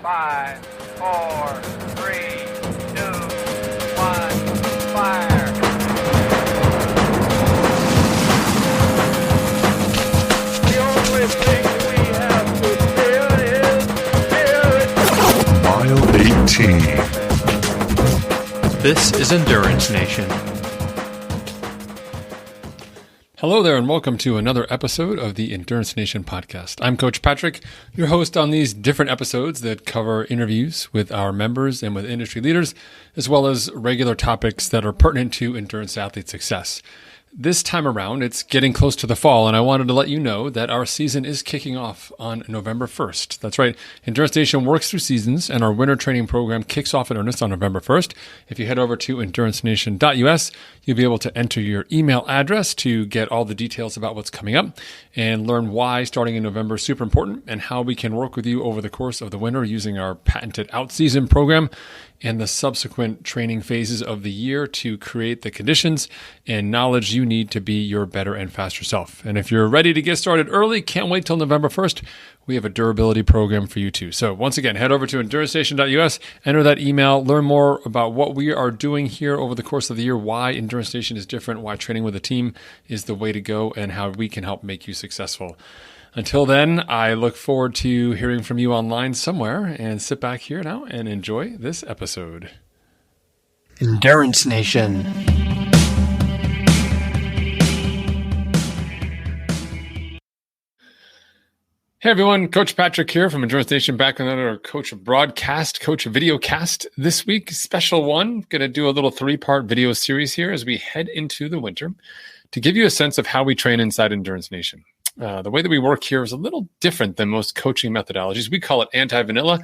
5, 4, 3, 2, 1, fire. The only thing we have to fear is fear. Mile 18. This is Endurance Nation. Hello there, and welcome to another episode of the Endurance Nation podcast. I'm Coach Patrick, your host on these different episodes that cover interviews with our members and with industry leaders, as well as regular topics that are pertinent to endurance athlete success. This time around, it's getting close to the fall, and I wanted to let you know that our season is kicking off on November 1st. That's right. Endurance Nation works through seasons, and our winter training program kicks off in earnest on November 1st. If you head over to endurancenation.us, you'll be able to enter your email address to get all the details about what's coming up and learn why starting in November is super important and how we can work with you over the course of the winter using our patented out-season program and the subsequent training phases of the year to create the conditions and knowledge you need to be your better and faster self. And if you're ready to get started early, can't wait till November 1st, we have a durability program for you too. So once again, head over to endurancenation.us, enter that email, learn more about what we are doing here over the course of the year, why Endurance Nation is different, why training with a team is the way to go, and how we can help make you successful. Until then, I look forward to hearing from you online somewhere, and sit back here now and enjoy this episode. Endurance Nation. Hey everyone, Coach Patrick here from Endurance Nation, back on another Coach Broadcast, Coach Video Cast this week. Special one, going to do a little 3-part video series here as we head into the winter to give you a sense of how we train inside Endurance Nation. The way that we work here is a little different than most coaching methodologies. We call it anti-vanilla.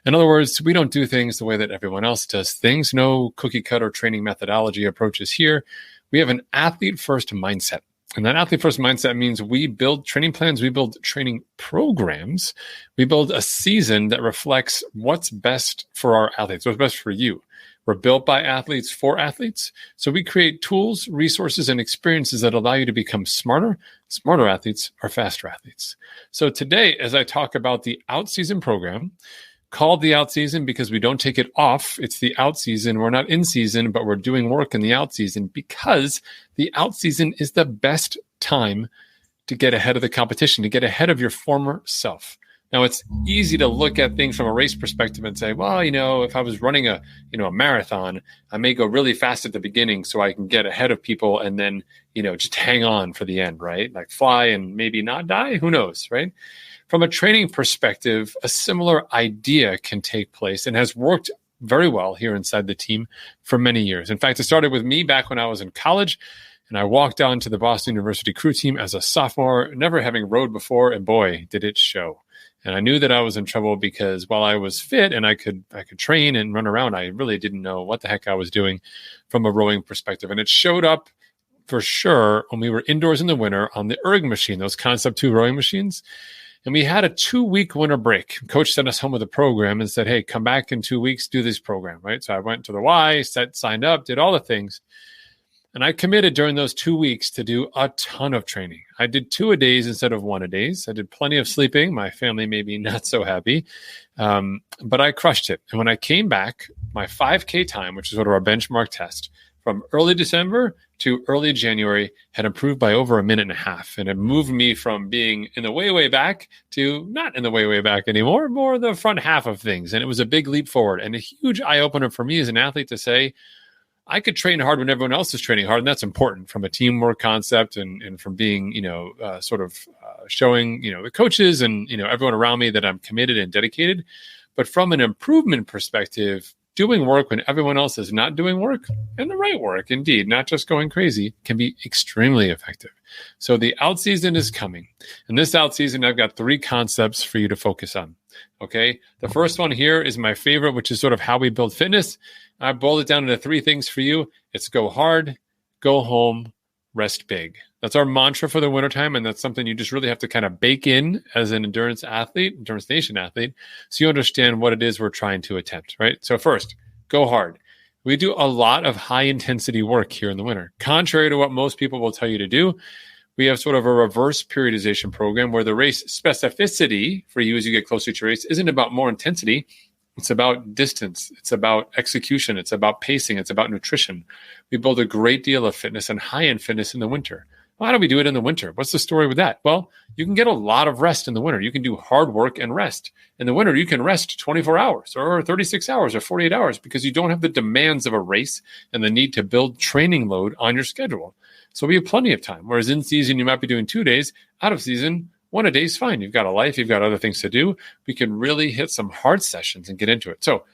In other words, we don't do things the way that everyone else does things. No cookie cutter training methodology approaches here. We have an athlete-first mindset. And that athlete-first mindset means we build training plans, we build training programs, we build a season that reflects what's best for our athletes, what's best for you. We're built by athletes for athletes. So we create tools, resources, and experiences that allow you to become smarter. Smarter athletes are faster athletes. So today, as I talk about the out-season program, called the out-season because we don't take it off. It's the out-season. We're not in season, but we're doing work in the out-season because the out-season is the best time to get ahead of the competition, to get ahead of your former self. Now, it's easy to look at things from a race perspective and say, well, if I was running a marathon, I may go really fast at the beginning so I can get ahead of people and then, just hang on for the end, right? Like fly and maybe not die. Who knows, right? From a training perspective, a similar idea can take place and has worked very well here inside the team for many years. In fact, it started with me back when I was in college, and I walked on to the Boston University crew team as a sophomore, never having rowed before, and boy, did it show. And I knew that I was in trouble because while I was fit and I could train and run around, I really didn't know what the heck I was doing from a rowing perspective. And it showed up for sure when we were indoors in the winter on the erg machine, those Concept 2 rowing machines. And we had a 2-week winter break. Coach sent us home with a program and said, hey, come back in 2 weeks, do this program, right? So I went to the Y, signed up, did all the things. And I committed during those 2 weeks to do a ton of training. I did 2-a-days instead of 1-a-days. I did plenty of sleeping. My family may be not so happy, but I crushed it. And when I came back, my 5K time, which is sort of our benchmark test, from early December to early January had improved by over 1.5 minutes. And it moved me from being in the way back to not in the way back anymore, more the front half of things. And it was a big leap forward and a huge eye-opener for me as an athlete to say, I could train hard when everyone else is training hard. And that's important from a teamwork concept and from being, showing, the coaches and, everyone around me that I'm committed and dedicated. But from an improvement perspective, doing work when everyone else is not doing work, and the right work, indeed, not just going crazy, can be extremely effective. So the out season is coming. And this out season, I've got 3 concepts for you to focus on. Okay. The first one here is my favorite, which is sort of how we build fitness. I boiled it down into 3 things for you. It's go hard, go home, rest big. That's our mantra for the wintertime, and that's something you just really have to kind of bake in as an Endurance Nation athlete, so you understand what it is we're trying to attempt, right? So first, go hard. We do a lot of high-intensity work here in the winter. Contrary to what most people will tell you to do, we have sort of a reverse periodization program where the race specificity for you as you get closer to your race isn't about more intensity. It's about distance. It's about execution. It's about pacing. It's about nutrition. We build a great deal of fitness and high-end fitness in the winter. Why do we do it in the winter? What's the story with that? Well, you can get a lot of rest in the winter. You can do hard work and rest. In the winter, you can rest 24 hours or 36 hours or 48 hours because you don't have the demands of a race and the need to build training load on your schedule. So we have plenty of time. Whereas in season, you might be doing 2 days. Out of season, 1 a day is fine. You've got a life. You've got other things to do. We can really hit some hard sessions and get into it. So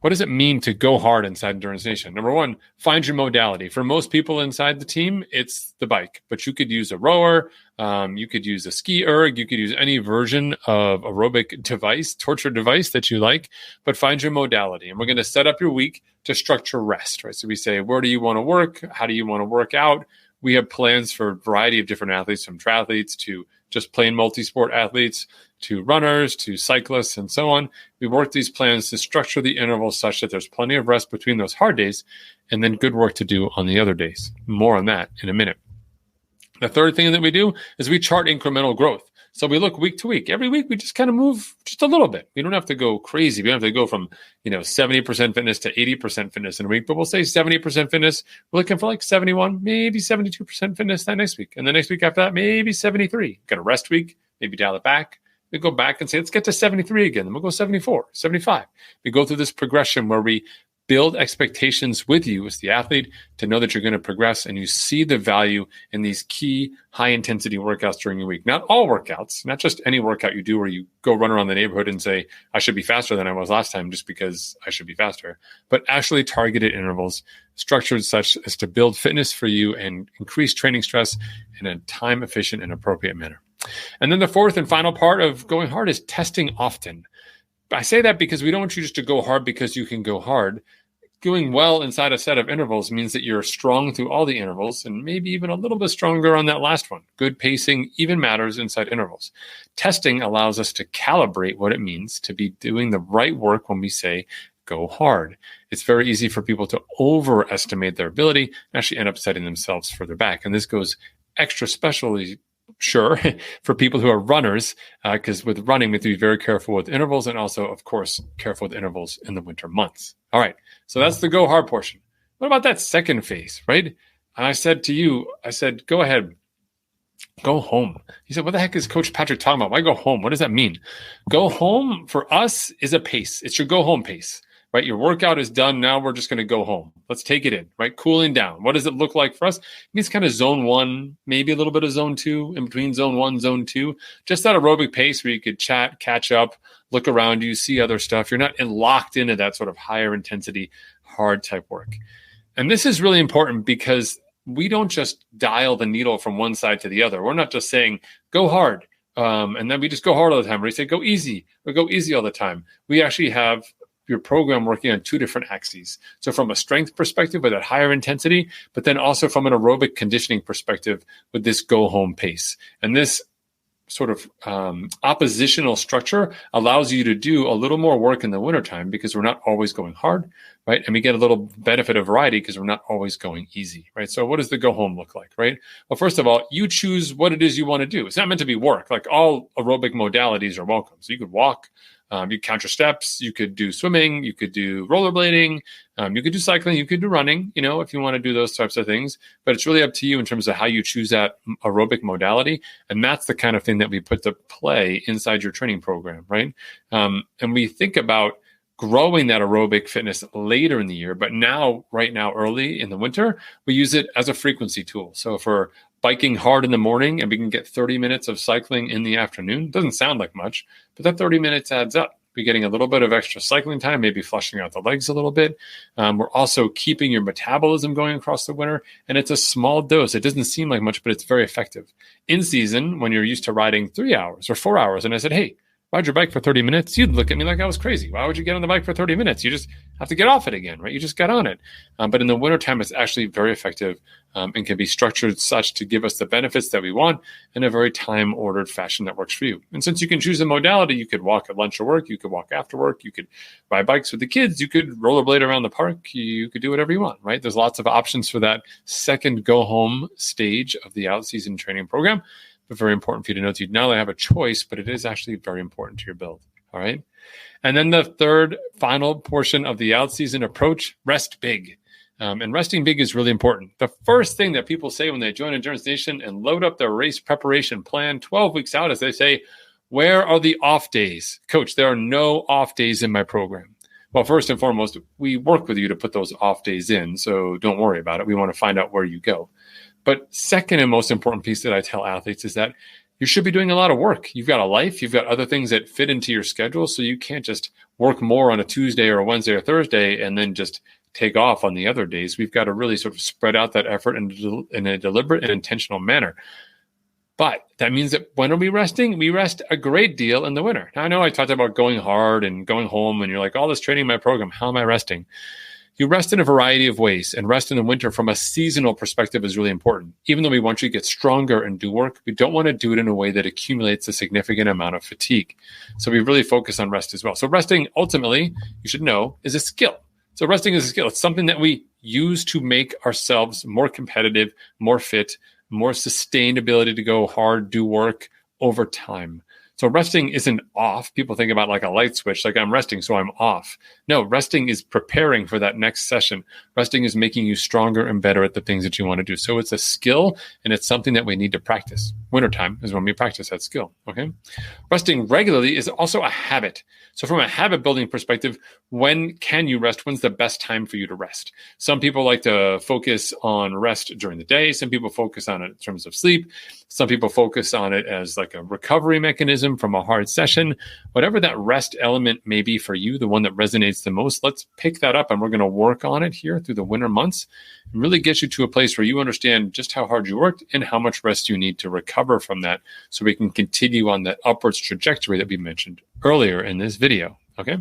what does it mean to go hard inside Endurance Nation? Number one, find your modality. For most people inside the team, it's the bike, but you could use a rower. You could use a ski erg. You could use any version of aerobic device, torture device that you like, but find your modality. And we're going to set up your week to structure rest, right? So we say, where do you want to work? How do you want to work out? We have plans for a variety of different athletes, from triathletes to just plain multi-sport athletes, to runners, to cyclists, and so on. We work these plans to structure the intervals such that there's plenty of rest between those hard days and then good work to do on the other days. More on that in a minute. The third thing that we do is we chart incremental growth. So we look week to week. Every week, we just kind of move just a little bit. We don't have to go crazy. We don't have to go from 70% fitness to 80% fitness in a week, but we'll say 70% fitness. We're looking for like 71, maybe 72% fitness that next week. And the next week after that, maybe 73. Got a rest week, maybe dial it back. We go back and say, let's get to 73 again. Then we'll go 74, 75. We go through this progression where we build expectations with you as the athlete to know that you're going to progress, and you see the value in these key high-intensity workouts during your week. Not all workouts, not just any workout you do where you go run around the neighborhood and say, I should be faster than I was last time just because I should be faster, but actually targeted intervals structured such as to build fitness for you and increase training stress in a time-efficient and appropriate manner. And then the fourth and final part of going hard is testing often. I say that because we don't want you just to go hard because you can go hard. Doing well inside a set of intervals means that you're strong through all the intervals and maybe even a little bit stronger on that last one. Good pacing even matters inside intervals. Testing allows us to calibrate what it means to be doing the right work when we say go hard. It's very easy for people to overestimate their ability and actually end up setting themselves further back. And this goes extra specially sure for people who are runners, because with running, we have to be very careful with intervals and also, of course, careful with intervals in the winter months. All right. So that's the go hard portion. What about that second phase, right? I said to you, go ahead, go home. He said, what the heck is Coach Patrick talking about? Why go home? What does that mean? Go home for us is a pace. It's your go home pace. Right? Your workout is done. Now we're just going to go home. Let's take it in, right? Cooling down. What does it look like for us? It means kind of zone 1, maybe a little bit of zone 2, in between zone 1, zone 2. Just that aerobic pace where you could chat, catch up, look around you, see other stuff. You're not locked into that sort of higher intensity, hard type work. And this is really important because we don't just dial the needle from one side to the other. We're not just saying, go hard. And then we just go hard all the time. Or we say, go easy, or go easy all the time. We actually have your program working on two different axes. So from a strength perspective with that higher intensity, but then also from an aerobic conditioning perspective with this go home pace. And this sort of oppositional structure allows you to do a little more work in the wintertime because we're not always going hard, right? And we get a little benefit of variety because we're not always going easy, right? So what does the go home look like, right? Well, first of all, you choose what it is you want to do. It's not meant to be work. Like all aerobic modalities are welcome. So you could walk, you count your steps, you could do swimming, you could do rollerblading, you could do cycling, you could do running, if you want to do those types of things. But it's really up to you in terms of how you choose that aerobic modality. And that's the kind of thing that we put to play inside your training program, right? And we think about growing that aerobic fitness later in the year, but right now, early in the winter, we use it as a frequency tool. So for biking hard in the morning and we can get 30 minutes of cycling in the afternoon. Doesn't sound like much, but that 30 minutes adds up. We're getting a little bit of extra cycling time, maybe flushing out the legs a little bit. We're also keeping your metabolism going across the winter, and it's a small dose. It doesn't seem like much, but it's very effective. In season, when you're used to riding 3 hours or 4 hours, and I said, hey, ride your bike for 30 minutes, you'd look at me like I was crazy. Why would you get on the bike for 30 minutes? You just have to get off it again, right? You just got on it. But in the wintertime, it's actually very effective and can be structured such to give us the benefits that we want in a very time-ordered fashion that works for you. And since you can choose a modality, you could walk at lunch or work, you could walk after work, you could ride bikes with the kids, you could rollerblade around the park, you could do whatever you want, right? There's lots of options for that second go-home stage of the out-season training program. But very important for you to know that you not only have a choice, but it is actually very important to your build. All right. And then the third final portion of the out-season approach, rest big. And resting big is really important. The first thing that people say when they join Endurance Nation and load up their race preparation plan 12 weeks out is they say, where are the off days? Coach, there are no off days in my program. Well, first and foremost, we work with you to put those off days in, so don't worry about it. We want to find out where you go. But second and most important piece that I tell athletes is that you should be doing a lot of work. You've got a life. You've got other things that fit into your schedule, so you can't just work more on a Tuesday or a Wednesday or Thursday and then just take off on the other days. We've got to really sort of spread out that effort in a deliberate and intentional manner. But that means that when are we resting? We rest a great deal in the winter. Now, I know I talked about going hard and going home, and you're like, all this training in my program, how am I resting? You rest in a variety of ways, and rest in the winter from a seasonal perspective is really important. Even though we want you to get stronger and do work, we don't want to do it in a way that accumulates a significant amount of fatigue. So we really focus on rest as well. So resting, ultimately, you should know, is a skill. So resting is a skill. It's something that we use to make ourselves more competitive, more fit, more sustained ability to go hard, do work over time. So resting isn't off. People think about like a light switch, like I'm resting, so I'm off. No, resting is preparing for that next session. Resting is making you stronger and better at the things that you want to do. So it's a skill, and it's something that we need to practice. Wintertime is when we practice that skill, okay? Resting regularly is also a habit. So from a habit building perspective, when can you rest? When's the best time for you to rest? Some people like to focus on rest during the day. Some people focus on it in terms of sleep. Some people focus on it as like a recovery mechanism from a hard session. Whatever that rest element may be for you, the one that resonates the most, let's pick that up, and we're going to work on it here through the winter months and really get you to a place where you understand just how hard you worked and how much rest you need to recover from that, so we can continue on that upwards trajectory that we mentioned earlier in this video. Okay.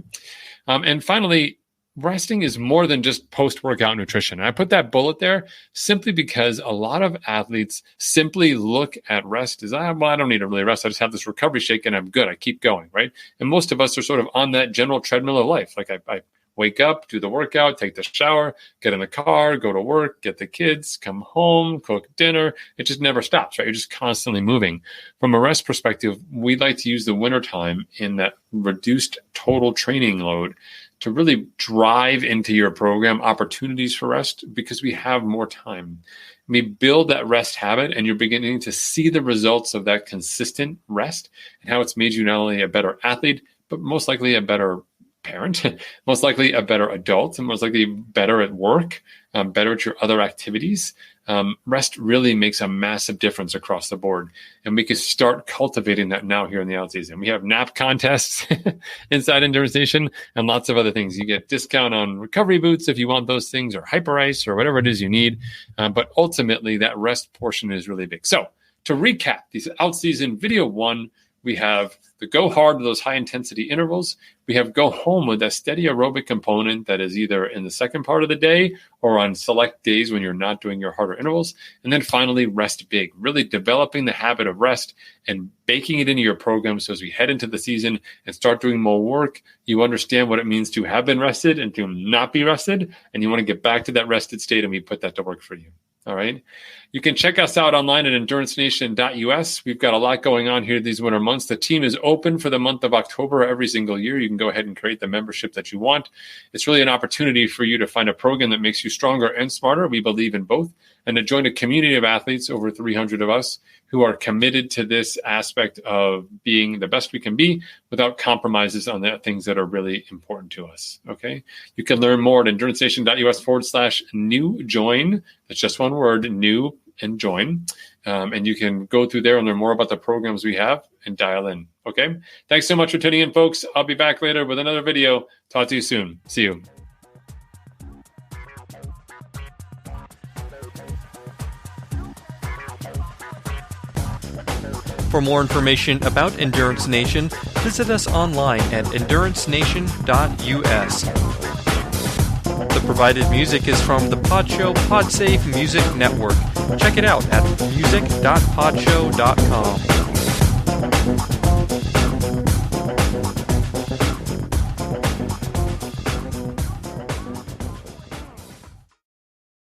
And finally, resting is more than just post-workout nutrition. And I put that bullet there simply because a lot of athletes simply look at rest as, I don't need to really rest. I just have this recovery shake and I'm good. I keep going, right? And most of us are sort of on that general treadmill of life. Like I wake up, do the workout, take the shower, get in the car, go to work, get the kids, come home, cook dinner. It just never stops, right? You're just constantly moving. From a rest perspective, we like to use the wintertime in that reduced total training load to really drive into your program opportunities for rest, because we have more time. We build that rest habit, and you're beginning to see the results of that consistent rest and how it's made you not only a better athlete, but most likely a better parent, most likely a better adult, and most likely better at work, better at your other activities. Rest really makes a massive difference across the board. And we can start cultivating that now here in the out season. We have nap contests inside Endurance Nation and lots of other things. You get discount on recovery boots if you want those things, or hyper ice, or whatever it is you need. But ultimately, that rest portion is really big. So to recap, these out season video 1, we have the go hard with those high intensity intervals. We have go home with that steady aerobic component that is either in the second part of the day or on select days when you're not doing your harder intervals. And then finally, rest big, really developing the habit of rest and baking it into your program. So as we head into the season and start doing more work, you understand what it means to have been rested and to not be rested. And you want to get back to that rested state, and we put that to work for you. All right. You can check us out online at endurancenation.us. We've got a lot going on here these winter months. The team is open for the month of October every single year. You can go ahead and create the membership that you want. It's really an opportunity for you to find a program that makes you stronger and smarter. We believe in both. And to join a community of athletes, over 300 of us, who are committed to this aspect of being the best we can be without compromises on the things that are really important to us. Okay. You can learn more at endurancenation.us/new join. That's just one word, new and join. And you can go through there and learn more about the programs we have and dial in. Okay. Thanks so much for tuning in, folks. I'll be back later with another video. Talk to you soon. See you. For more information about Endurance Nation, visit us online at endurancenation.us. The provided music is from the Podshow Podsafe Music Network. Check it out at music.podshow.com.